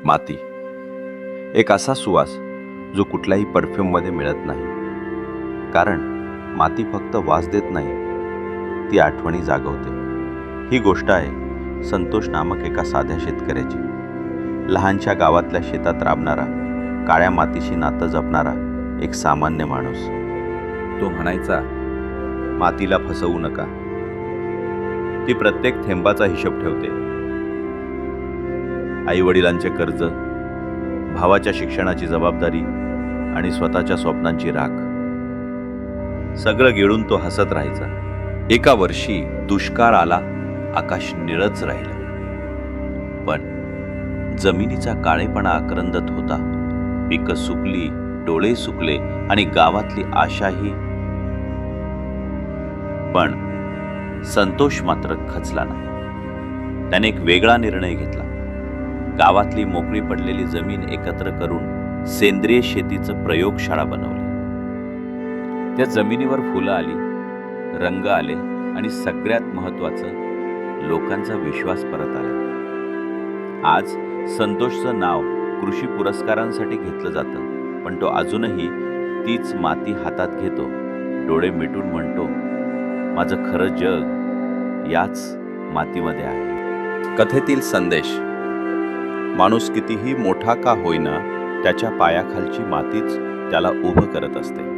माती एक असा सुवास जो कुठल्याही परफ्यूममध्ये मिळत नाही. कारण माती फक्त वास देत नाही, ती आठवणी जागवते. ही गोष्ट आहे संतोष नामक एका साध्या शेतकऱ्याची. लहानशा गावातल्या शेतात राबणारा, काळ्या मातीशी नातं जपणारा एक सामान्य माणूस. तो म्हणायचा, मातीला फसवू नका, ती प्रत्येक थेंबाचा हिशोब ठेवते. आई वडिलांचे कर्ज, भावाच्या शिक्षणाची जबाबदारी आणि स्वतःच्या स्वप्नांची राख, सगळं गिळून तो हसत राहायचा. एका वर्षी दुष्काळ आला, आकाश निळच राहिलं. पण जमिनीचा काळेपणा आक्रंदत होता. पिकं सुकली, डोळे सुकले आणि गावातली आशाही. पण संतोष मात्र खचला नाही. त्याने एक वेगळा निर्णय घेतला. गावातली मोकळी पडलेली जमीन एकत्र करून सेंद्रिय शेतीचं प्रयोगशाळा बनवली. त्या जमिनीवर फुलं आली, रंग आले आणि सगळ्यात महत्त्वाचं, लोकांचा विश्वास परत आला. आज संतोषचं नाव कृषी पुरस्कारांसाठी घेतलं जातं, पण तो अजूनही तीच माती हातात घेतो, डोळे मिटून म्हणतो, माझं खरं जग याच मातीमध्ये आहे. कथेतील संदेश: माणूस कितीही मोठा का होईना, त्याच्या पायाखालची मातीच त्याला उभं करत असते.